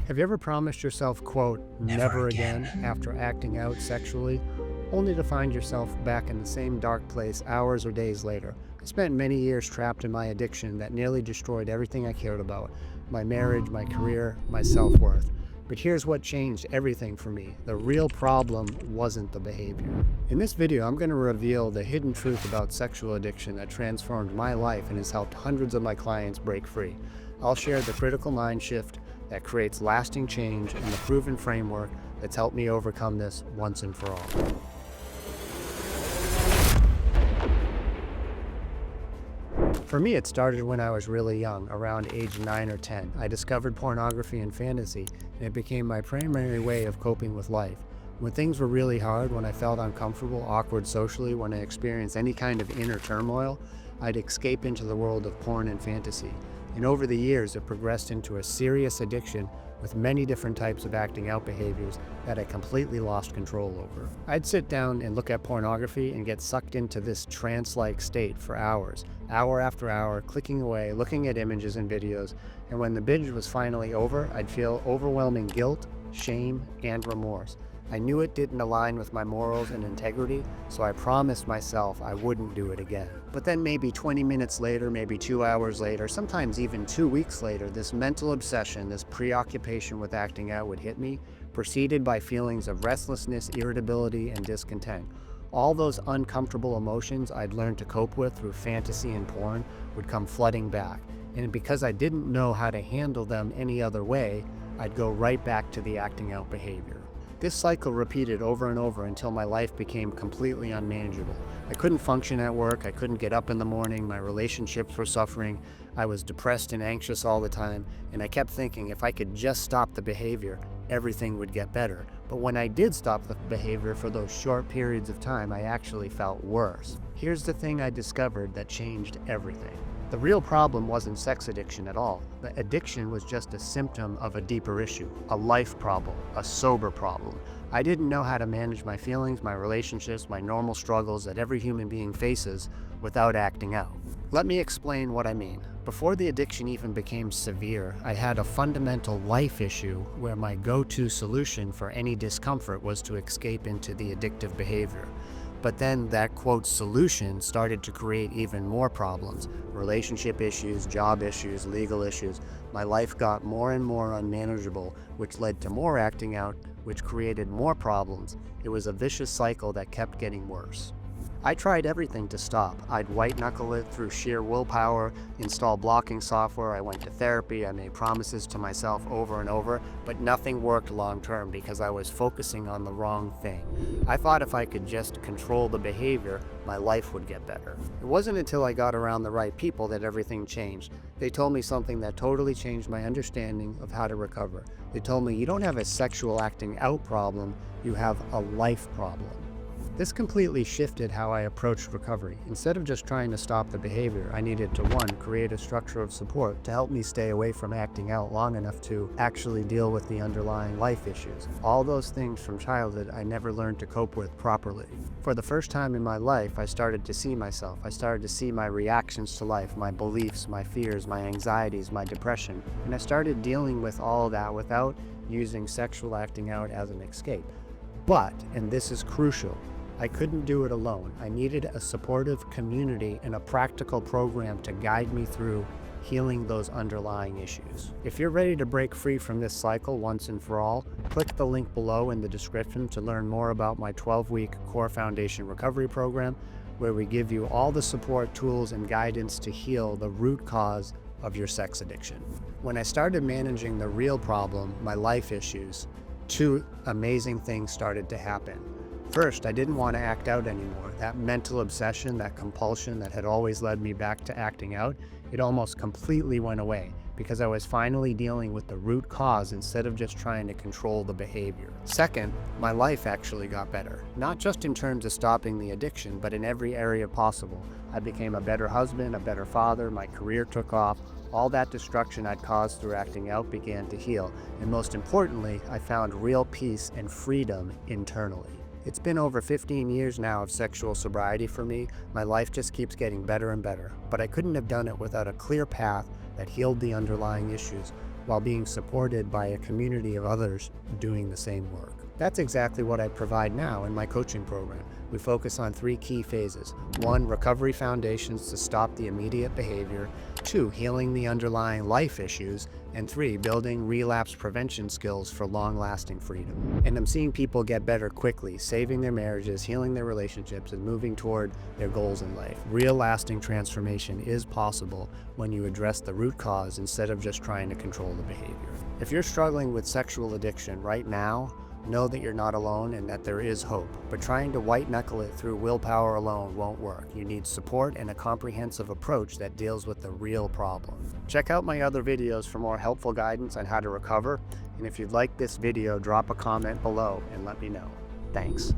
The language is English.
Have you ever promised yourself, quote, Never never again again. after acting out sexually, only to find yourself back in the same dark place hours or days later? I spent many years trapped in my addiction that nearly destroyed everything I cared about: my marriage, my career, my self-worth. But here's what changed everything for me. The real problem wasn't the behavior. In this video, I'm going to reveal the hidden truth about sexual addiction that transformed my life and has helped hundreds of my clients break free. I'll share the critical mind shift that creates lasting change and the proven framework that's helped me overcome this once and for all. For me, it started when I was really young, around age 9 or 10. I discovered pornography and fantasy, and it became my primary way of coping with life. When things were really hard, when I felt uncomfortable, awkward socially, when I experienced any kind of inner turmoil, I'd escape into the world of porn and fantasy. And over the years, it progressed into a serious addiction with many different types of acting out behaviors that I completely lost control over. I'd sit down and look at pornography and get sucked into this trance-like state for hours, hour after hour, clicking away, looking at images and videos, and when the binge was finally over, I'd feel overwhelming guilt, shame, and remorse. I knew it didn't align with my morals and integrity, so I promised myself I wouldn't do it again. But then maybe 20 minutes later, maybe 2 hours later, sometimes even 2 weeks later, this mental obsession, this preoccupation with acting out would hit me, preceded by feelings of restlessness, irritability, and discontent. All those uncomfortable emotions I'd learned to cope with through fantasy and porn would come flooding back. And because I didn't know how to handle them any other way, I'd go right back to the acting out behavior. This cycle repeated over and over until my life became completely unmanageable. I couldn't function at work, I couldn't get up in the morning, my relationships were suffering, I was depressed and anxious all the time, and I kept thinking if I could just stop the behavior, everything would get better. But when I did stop the behavior for those short periods of time, I actually felt worse. Here's the thing I discovered that changed everything. The real problem wasn't sex addiction at all. The addiction was just a symptom of a deeper issue, a life problem, a sober problem. I didn't know how to manage my feelings, my relationships, my normal struggles that every human being faces without acting out. Let me explain what I mean. Before the addiction even became severe, I had a fundamental life issue where my go-to solution for any discomfort was to escape into the addictive behavior. But then that, quote, solution started to create even more problems. Relationship issues, job issues, legal issues. My life got more and more unmanageable, which led to more acting out, which created more problems. It was a vicious cycle that kept getting worse. I tried everything to stop. I'd white-knuckle it through sheer willpower, install blocking software, I went to therapy, I made promises to myself over and over, but nothing worked long-term because I was focusing on the wrong thing. I thought if I could just control the behavior, my life would get better. It wasn't until I got around the right people that everything changed. They told me something that totally changed my understanding of how to recover. They told me, you don't have a sexual acting out problem, you have a life problem. This completely shifted how I approached recovery. Instead of just trying to stop the behavior, I needed to, one, create a structure of support to help me stay away from acting out long enough to actually deal with the underlying life issues. All those things from childhood I never learned to cope with properly. For the first time in my life, I started to see myself. I started to see my reactions to life, my beliefs, my fears, my anxieties, my depression. And I started dealing with all of that without using sexual acting out as an escape. But, and this is crucial, I couldn't do it alone. I needed a supportive community and a practical program to guide me through healing those underlying issues. If you're ready to break free from this cycle once and for all, click the link below in the description to learn more about my 12-week Core Foundation Recovery Program, where we give you all the support, tools, and guidance to heal the root cause of your sex addiction. When I started managing the real problem, my life issues, two amazing things started to happen. First, I didn't want to act out anymore. That mental obsession, that compulsion that had always led me back to acting out, it almost completely went away because I was finally dealing with the root cause instead of just trying to control the behavior. Second, my life actually got better. Not just in terms of stopping the addiction, but in every area possible. I became a better husband, a better father, my career took off. All that destruction I'd caused through acting out began to heal. And most importantly, I found real peace and freedom internally. It's been over 15 years now of sexual sobriety for me. My life just keeps getting better and better, but I couldn't have done it without a clear path that healed the underlying issues. while being supported by a community of others doing the same work. That's exactly what I provide now in my coaching program. We focus on 3 key phases. 1, recovery foundations to stop the immediate behavior. 2, healing the underlying life issues. And 3, building relapse prevention skills for long-lasting freedom. And I'm seeing people get better quickly, saving their marriages, healing their relationships, and moving toward their goals in life. Real lasting transformation is possible when you address the root cause instead of just trying to control the behavior. If you're struggling with sexual addiction right now, know that you're not alone and that there is hope. But trying to white-knuckle it through willpower alone won't work. You need support and a comprehensive approach that deals with the real problem. Check out my other videos for more helpful guidance on how to recover. And if you'd like this video, drop a comment below and let me know. Thanks.